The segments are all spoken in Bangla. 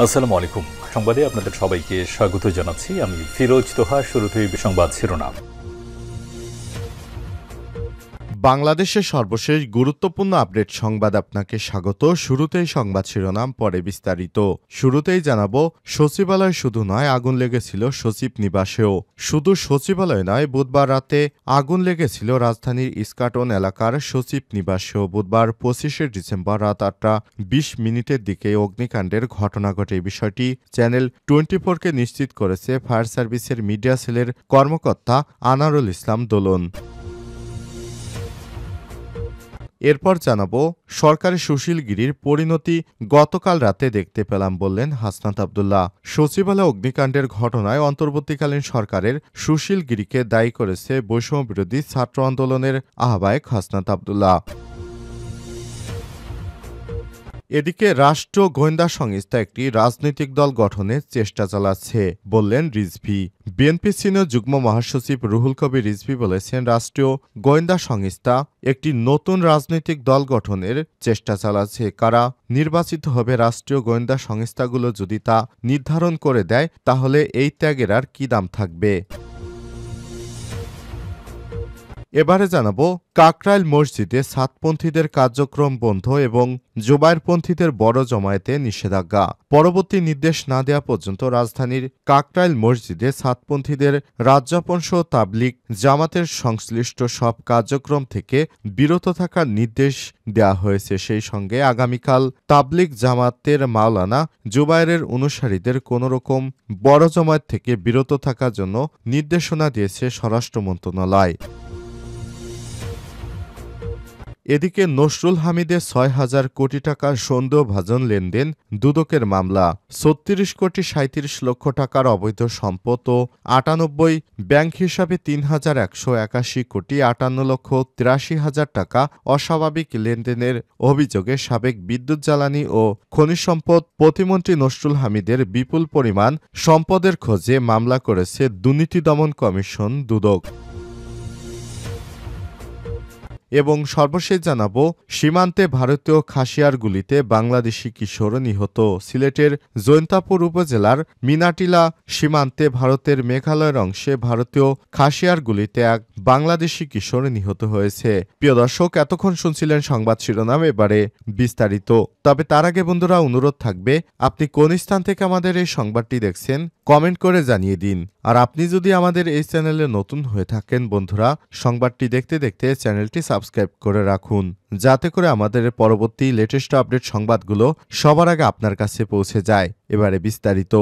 আসসালামু আলাইকুম। সংবাদে আপনাদের সবাইকে স্বাগত জানাচ্ছি। আমি ফিরোজ তোহা। শুরুতেই সংবাদ শিরোনাম। বাংলাদেশের সর্বশেষ গুরুত্বপূর্ণ আপডেট সংবাদ আপনাকে স্বাগত। শুরুতেই সংবাদ শিরোনাম, পরে বিস্তারিত। শুরুতেই জানাবো, সচিবালয় শুধু নয়, আগুন লেগেছিল সচিব নিবাসেও। শুধু সচিবালয় নয়, বুধবার রাতে আগুন লেগেছিল রাজধানীর ইস্কাটন এলাকার সচিব নিবাসেও। বুধবার 25শে ডিসেম্বর রাত 8:20 দিকে অগ্নিকাণ্ডের ঘটনা ঘটে। বিষয়টি চ্যানেল 24-কে নিশ্চিত করেছে ফায়ার সার্ভিসের মিডিয়া সেলের কর্মকর্তা আনারুল ইসলাম দোলন। এরপর জানাবো, সরকারি সুশীলগিরির পরিণতি গতকাল রাতে দেখতে পেলাম বললেন হাসনাত আব্দুল্লাহ। সচিবালয় অগ্নিকাণ্ডের ঘটনায় অন্তর্বর্তীকালীন সরকারের সুশীলগিরিকে দায়ী করেছে বৈষম্য বিরোধী ছাত্র আন্দোলনের আহ্বায়ক হাসনাত আব্দুল্লাহ। এদিকে রাষ্ট্র গোয়েন্দা সংস্থা একটি রাজনৈতিক দল গঠনের চেষ্টা চালাচ্ছে বললেন রিজভী। বিএনপি সিনিয়র যুগ্ম মহাসচিব রুহুল কবির রিজভী বলেছেন, রাষ্ট্রীয় গোয়েন্দা সংস্থা একটি নতুন রাজনৈতিক দল গঠনের চেষ্টা চালাচ্ছে। কারা নির্বাচিত হবে রাষ্ট্রীয় গোয়েন্দা সংস্থাগুলো যদি তা নির্ধারণ করে দেয়, তাহলে এই ত্যাগের আর কি দাম থাকবে। এবারে জানাবো, কাকরাইল মসজিদে সাতপন্থীদের কার্যক্রম বন্ধ এবং জোবায়েরপন্থীদের বড় জমায়েতে নিষেধাজ্ঞা। পরবর্তী নির্দেশ না দেওয়া পর্যন্ত রাজধানীর কাকরাইল মসজিদে সাতপন্থীদের রাজ্যাপনসহ তাবলিগ জামাতের সংশ্লিষ্ট সব কার্যক্রম থেকে বিরত থাকার নির্দেশ দেওয়া হয়েছে। সেই সঙ্গে আগামীকাল তাবলিগ জামাতের মাওলানা জুবায়েরের অনুসারীদের কোনোরকম বড় জমায়েত থেকে বিরত থাকার জন্য নির্দেশনা দিয়েছে স্বরাষ্ট্র মন্ত্রণালয়। এদিকে নসরুল হামিদের ৬,০০০ কোটি টাকার সন্দেহভাজন লেনদেন দুদকের মামলা। ৩৬ কোটি ৩৭ লক্ষ টাকার অবৈধ সম্পদ ও ৯৮ ব্যাংক হিসাবে ৩,১৮১ কোটি ৫৮ লক্ষ ৮৩ হাজার টাকা অস্বাভাবিক লেনদেনের অভিযোগে সাবেক বিদ্যুৎ জ্বালানি ও খনিজ সম্পদ প্রতিমন্ত্রী নসরুল হামিদের বিপুল পরিমাণ সম্পদের খোঁজে মামলা করেছে দুর্নীতি দমন কমিশন দুদক। এবং সর্বশেষ জানাবো, সীমান্তে ভারতীয় খাসিয়ার গুলিতে বাংলাদেশি কিশোর নিহত। সিলেটের জৈন্তাপুর উপজেলার মিনাটিলা সীমান্তে ভারতের মেঘালয়ের অংশে ভারতীয় খাসিয়ার গুলিতে এক বাংলাদেশি কিশোর নিহত হয়েছে। প্রিয় দর্শক, এতক্ষণ শুনছিলেন সংবাদ শিরোনাম, এবারে বিস্তারিত। তবে তার আগে বন্ধুরা, অনুরোধ থাকবে, আপনি কোন স্থান থেকে আমাদের এই সংবাদটি দেখছেন কমেন্ট করে জানিয়ে দিন। আর আপনি যদি আমাদের এই চ্যানেলে নতুন হয়ে থাকেন বন্ধুরা, সংবাদটি দেখতে দেখতে চ্যানেলটি সাবস্ক্রাইব করে রাখুন, যাতে করে আমাদের পরবর্তী লেটেস্ট আপডেট সংবাদগুলো সবার আগে আপনার কাছে পৌঁছে যায়। এবারে বিস্তারিত।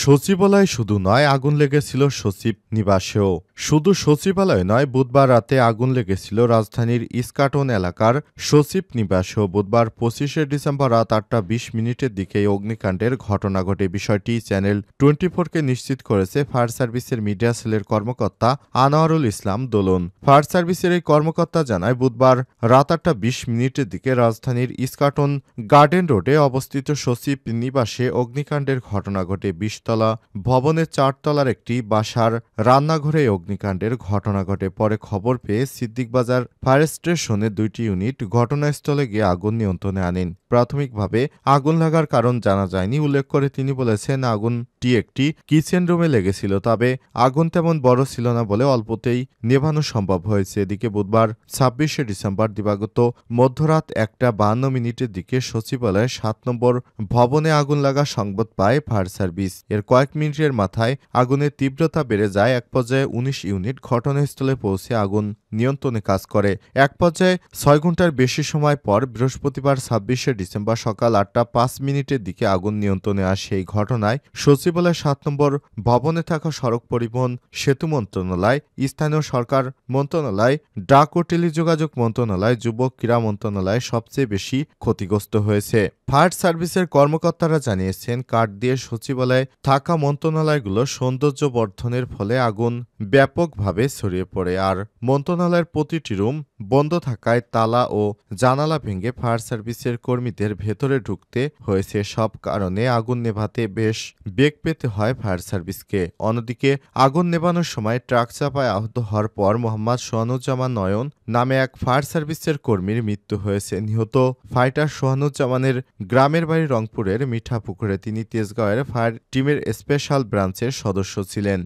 সচিবালয় শুধু নয়, আগুন লেগেছিল সচিব নিবাসেও। শুধু সচিবালয় নয়, বুধবার রাতে আগুন লেগেছিল রাজধানীর ইস্কাটন এলাকার সচিব নিবাসেও। বুধবার 25শে ডিসেম্বর রাত 8:20 দিকে এই অগ্নিকাণ্ডের ঘটনা ঘটে। বিষয়টি চ্যানেল 24-কে নিশ্চিত করেছে ফায়ার সার্ভিসের মিডিয়া সেলের কর্মকর্তা আনোয়ারুল ইসলাম দোলন। ফায়ার সার্ভিসের এই কর্মকর্তা জানায়, বুধবার রাত 8:20 দিকে রাজধানীর ইস্কাটন গার্ডেন রোডে অবস্থিত সচিব নিবাসে অগ্নিকাণ্ডের ঘটনা ঘটে। 20তলা ভবনের 4তলার একটি বাসার রান্নাঘরে অগ্নিকাণ্ডের ঘটনা ঘটে। পরে খবর পেয়ে সিদ্দিকবাজার ফায়ার স্টেশনের 2টি ইউনিট ঘটনাস্থলে গিয়ে আগুন নিয়ন্ত্রণে আনেন। প্রাথমিকভাবে আগুন লাগার কারণ জানা যায়নি উল্লেখ করে তিনি বলেছেন, আগুনটি একটি কিচেন রুমে লেগেছিল, তবে আগুন তেমন বড় ছিল না বলে অল্পতেই নেভানো সম্ভব হয়েছে। এদিকে বুধবার 26শে ডিসেম্বর দিবাগত মধ্যরাত 1:52 দিকে সচিবালয়ের 7 নম্বর ভবনে আগুন লাগা সংবাদ পায় ফায়ার সার্ভিস। এর কয়েক মিনিটের মাথায় আগুনের তীব্রতা বেড়ে যায়। এক পর্যায়ে 19 ইউনিট ঘটনাস্থলে পৌঁছে আগুন নিয়ন্ত্রণে কাজ করে। এক পর্যায়ে 6 ঘন্টার বেশি সময় পর বৃহস্পতিবার 26শে ডিসেম্বর সকাল 8:05 দিকে আগুন নিয়ন্ত্রণে আসে। এই ঘটনায় সচিবালয়ের 7 নম্বর ভবনে থাকা সড়ক পরিবহন সেতু মন্ত্রণালয়, স্থানীয় সরকার মন্ত্রণালয়, ডাক ও টেলিযোগাযোগ মন্ত্রণালয়, যুবক ক্রীড়া মন্ত্রণালয় সবচেয়ে বেশি ক্ষতিগ্রস্ত হয়েছে। ফায়ার সার্ভিসের কর্মকর্তারা জানিয়েছেন, কাঠ দিয়ে সচিবালয়ে থাকা মন্ত্রণালয়গুলো সৌন্দর্য বর্ধনের ফলে আগুন ব্যাপকভাবে ছড়িয়ে পড়ে। আর মন্ত্রণালয় মন্ত্রণালয়ের প্রতিটি রুম বন্ধ থাকায় তালা ও জানালা ভেঙে ফায়ার সার্ভিসের কর্মীদের ভেতরে ঢুকতে হয়েছে। সব কারণে আগুন নেভাতে বেশ বেগ পেতে হয় ফায়ার সার্ভিসকে। অন্যদিকে আগুন নেভানোর সময় ট্রাক চাপায় আহত হওয়ার পর মোহাম্মদ সোহানুজ্জামান নয়ন নামে এক ফায়ার সার্ভিসের কর্মীর মৃত্যু হয়েছে। নিহত ফাইটার সোহানুজ্জামানের গ্রামের বাড়ি রংপুরের মিঠাপুকুরে। তিনি তেজগাঁওয়ের ফায়ার টিমের স্পেশাল ব্রাঞ্চের সদস্য ছিলেন।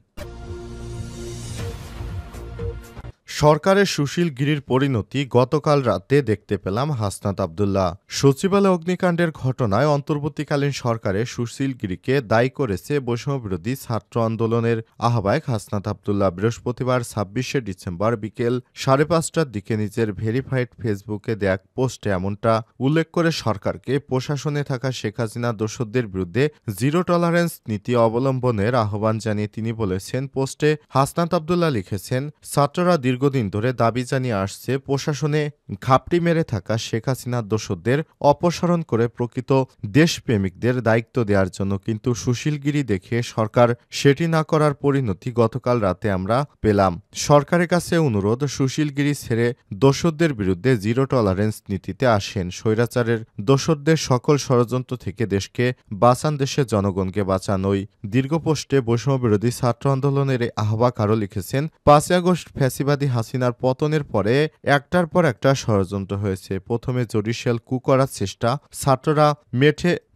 সরকারের সুশীল গিরির পরিণতি গতকাল রাতে দেখতে পেলাম হাসনাত আব্দুল্লাহ। সচিবালয় অগ্নিকাণ্ডের ঘটনায় অন্তর্বর্তীকালীন সরকারের সুশীল গিরিকে দায়ী করেছে বৈষম্যবিরোধী ছাত্র আন্দোলনের আহ্বায়ক হাসনাত আব্দুল্লাহ। বৃহস্পতিবার ২৬শে ডিসেম্বর বিকেল ৫:৩০টার দিকে নিজের ভেরিফাইড ফেসবুকে দেয়া এক পোস্টে এমনটা উল্লেখ করে সরকারকে প্রশাসনে থাকা শেখ হাসিনা দোসরদের বিরুদ্ধে জিরো টলারেন্স নীতি অবলম্বনের আহ্বান জানিয়ে তিনি বলেছেন, পোস্টে হাসনাত আব্দুল্লাহ লিখেছেন, ছাত্ররা দীর্ঘদিন ধরে দাবি জানিয়ে আসছে প্রশাসনে ঘাপটি মেরে থাকা শেখ হাসিনার দোসরদের অপসারণ করে প্রকৃত দেশপ্রেমিকদের দায়িত্ব দেওয়ার জন্য, কিন্তু সুশীলগিরি দেখে সরকার সেটি না করার পরিণতি গতকাল রাতে আমরা পেলাম। সরকারের কাছে অনুরোধ, সুশীলগিরি ছেড়ে দোসরদের বিরুদ্ধে জিরো টলারেন্স নীতিতে আসেন। স্বৈরাচারের দোসরদের সকল ষড়যন্ত্র থেকে দেশকে বাঁচান, দেশের জনগণকে বাঁচান। ওই দীর্ঘ পোস্টে বৈষম্যবিরোধী ছাত্র আন্দোলনের আহ্বায়ক আরও লিখেছেন, ৫ই আগস্ট ফ্যাসিবাদী হাসিনার পতনের পরে একটার পর একটা ষড়যন্ত্র হয়েছে। প্রথমে জুডিশিয়াল কু করার চেষ্টা, ছাত্ররা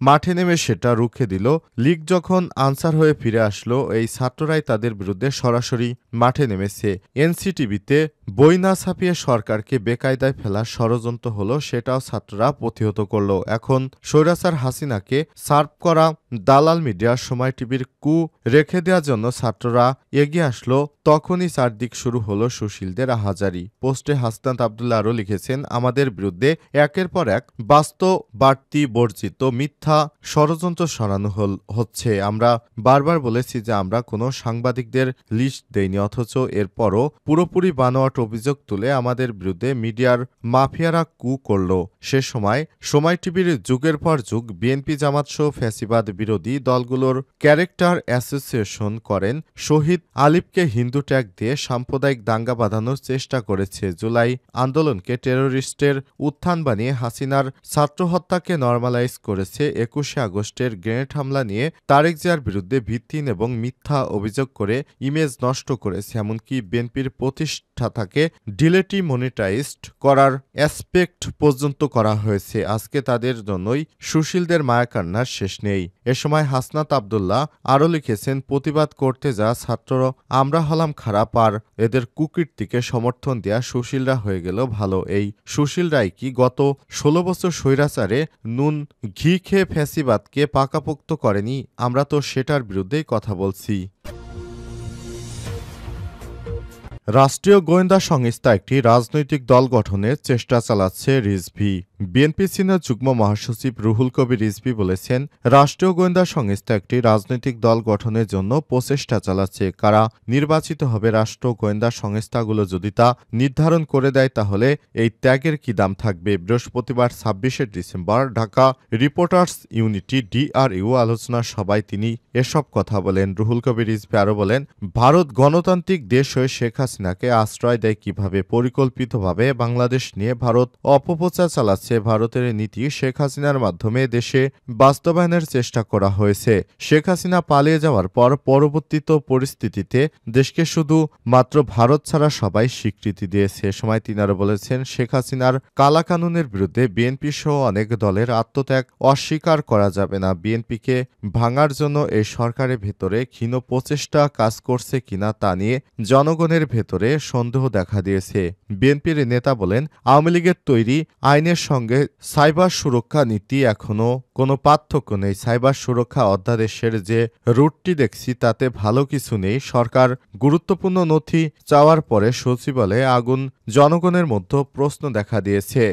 মাঠে নেমে সেটা রুখে দিল। লীগ যখন আনসার হয়ে ফিরে আসলো, এই ছাত্ররাই তাদের বিরুদ্ধে সরাসরি মাঠে নেমেছে। এনসিটিভিতে বই না ছাপিয়ে সরকারকে বেকায়দায় ফেলার ষড়যন্ত্র হলো, সেটাও ছাত্ররা প্রতিহত করল। এখন স্বৈরাচার হাসিনাকে সার্ভ করা দালাল মিডিয়ার সময় টিভির কু রেখে দেওয়ার জন্য ছাত্ররা এগিয়ে আসলো, তখনই চারদিক শুরু হলো সুশীলদের আহাজারি। পোস্টে হাসনাত আব্দুল্লাহ আরও লিখেছেন, আমাদের বিরুদ্ধে একের পর এক বাস্তব বাড়তি বর্জিত মিথ্যা ষড়যন্ত্র সরানো হচ্ছে। আমরা বারবার বলেছি যে আমরা কোনো সাংবাদিকদের লিস্ট দেইনি, অথচ এরপরও পুরোপুরি বানোয়াট অভিযোগ তুলে আমাদের বিরুদ্ধে মিডিয়ার মাফিয়ারা কু করল। সে সময় টিভির যুগের পর যুগ বিএনপি জামাত সহ ফ্যাসিবাদ বিরোধী দলগুলোর ক্যারেক্টার অ্যাসোসিয়েশন করেন। শহীদ আলিফকে হিন্দু ট্যাগ দিয়ে সাম্প্রদায়িক দাঙ্গা বাঁধানোর চেষ্টা করেছে। জুলাই আন্দোলনকে টেরোরিস্টের উত্থান বানিয়ে হাসিনার ছাত্র হত্যাকে নরমালাইজ করেছে। ২১শে আগস্টের গ্রেনেড হামলা নিয়ে তারেক জিয়ার বিরুদ্ধে ভিত্তিহীন এবং মিথ্যা অভিযোগ করে ইমেজ নষ্ট করেছে। এমনকি বিএনপির প্রতিষ্ঠাতাকে ডিমনিটাইজড করার অ্যাসপেক্ট পর্যন্ত করা হয়েছে। আজকে তাদের জন্যই সুশীলদের মায়াকান্নার শেষ নেই। এ সময় হাসনাত আব্দুল্লাহ আরও লিখেছেন, প্রতিবাদ করতে যা ছাত্র আমরা হলাম খারাপ, আর এদের কুকীর্তিকে সমর্থন দেয়া সুশীলরা হয়ে গেল ভালো। এই সুশীলরাই কি গত ১৬ বছর স্বৈরাচারে নুন ঘি খেয়ে ফ্যাসিবাদকে পাকাপোক্ত করেনি? আমরা তো সেটার বিরুদ্ধেই কথা বলছি। রাষ্ট্রীয় গোয়েন্দা সংস্থা একটি রাজনৈতিক দল গঠনের চেষ্টা চালাচ্ছে রিজভী। বিএনপি সিনিয়র যুগ্ম মহাসচিব রুহুল কবির রিজভী বলেছেন, রাষ্ট্রীয় গোয়েন্দা সংস্থা একটি রাজনৈতিক দল গঠনের জন্য প্রচেষ্টা চালাচ্ছে। কারা নির্বাচিত হবে রাষ্ট্র গোয়েন্দা সংস্থাগুলো যদি তা নির্ধারণ করে দেয়, তাহলে এই ত্যাগের কি দাম থাকবে? বৃহস্পতিবার ২৬শে December Dhaka reporters unity DRU আলোচনা সভায় তিনি এসব কথা বলেন। রুহুল কবির রিজভী আরও বলেন, ভারত গণতান্ত্রিক দেশ হয়ে শেখ হাসিনাকে আশ্রয় দেয় কিভাবে? পরিকল্পিতভাবে বাংলাদেশ নিয়ে ভারত অপপ্রচার চালাচ্ছে। ভারতের নীতি শেখ হাসিনার মাধ্যমে দেশে বাস্তবায়নের চেষ্টা করা হয়েছে। শেখ হাসিনা পালিয়ে যাওয়ার পর পরবর্তীত পরিস্থিতিতে দেশকে শুধু মাত্র ভারত ছাড়া সবাই স্বীকৃতি দিয়েছে। সময় তিনি আরও বলেছেন, শেখ হাসিনার কালাকানুনের বিরুদ্ধে বিএনপি সহ অনেক দলের আত্মত্যাগ অস্বীকার করা যাবে না। বিএনপিকে ভাঙার জন্য এই সরকারের ভেতরে ক্ষীণ প্রচেষ্টা কাজ করছে কিনা তা নিয়ে জনগণের ভেতরে সন্দেহ দেখা দিয়েছে। বিএনপির নেতা বলেন, আওয়ামী লীগের তৈরি আইনের সঙ্গে সাইবার সুরক্ষা নীতি এখনো কোনো পার্থক্য নেই। সাইবার সুরক্ষা অধ্যাদেশের যে রুটটি দেখছি তাতে ভালো কিছু নেই। সরকার গুরুত্বপূর্ণ নথি চাওয়ার পরে সচিবালয়ে আগুন, জনগণের মধ্যে প্রশ্ন দেখা দিয়েছে।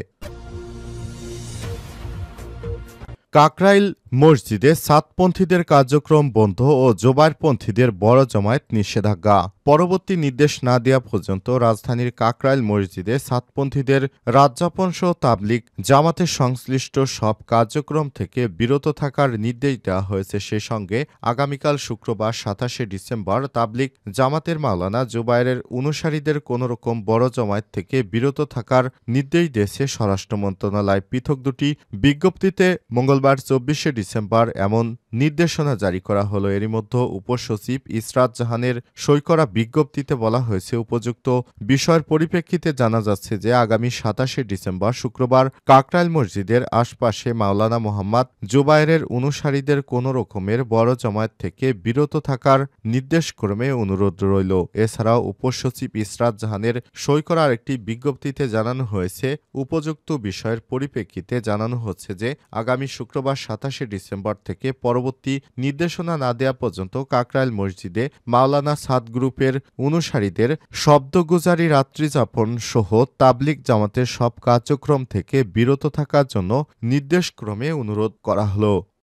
কাকরাইল মসজিদে সাতপন্থীদের কার্যক্রম বন্ধ ও জোবায়েরপন্থীদের বড় জমায়েত নিষেধাজ্ঞা। পরবর্তী নির্দেশ না দেওয়া পর্যন্ত রাজধানীর কাকরাইল মসজিদে সাতপন্থীদের রাতযাপন সহ তাবলিগ জামাতের সংশ্লিষ্ট সব কার্যক্রম থেকে বিরত থাকার নির্দেশ দেওয়া হয়েছে। সে সঙ্গে আগামীকাল শুক্রবার ২৭শে ডিসেম্বর তাবলিগ জামাতের মাওলানা জুবায়েরের অনুসারীদের কোনোরকম বড় জমায়েত থেকে বিরত থাকার নির্দেশ দিয়েছে স্বরাষ্ট্র মন্ত্রণালয়। পৃথক দুটি বিজ্ঞপ্তিতে মঙ্গলবার ২৪শে ডিসেম্বর এমন নির্দেশনা জারি করা হলো। এরই মধ্যে উপসচিব ইসরাত জাহানের সই করা বিজ্ঞপ্তিতে বলা হয়েছে, উপযুক্ত বিষয়ের পরিপ্রেক্ষিতে জানা যাচ্ছে যে আগামী ২৭শে ডিসেম্বর শুক্রবার কাকরাইল মসজিদের আশপাশে মাওলানা মোহাম্মদ জুবায়েরের অনুসারীদের কোনো রকমের বড় জমায়েত থেকে বিরত থাকার নির্দেশক্রমে অনুরোধ রইল। এছাড়াও উপসচিব ইসরাত জাহানের সই করা আরেকটি বিজ্ঞপ্তিতে জানানো হয়েছে, উপযুক্ত বিষয়ের পরিপ্রেক্ষিতে জানানো হচ্ছে যে আগামী শুক্রবার ২৭শে ডিসেম্বর থেকে পরবর্তী নির্দেশনা না দেওয়া পর্যন্ত কাকরাইল মসজিদে মাওলানা সাদ গ্রুপের অনুসারীদের শব্দগুজারি রাত্রিযাপন সহ তাবলিগ জামাতের সব কার্যক্রম থেকে বিরত থাকার জন্য নির্দেশক্রমে অনুরোধ করা হলো।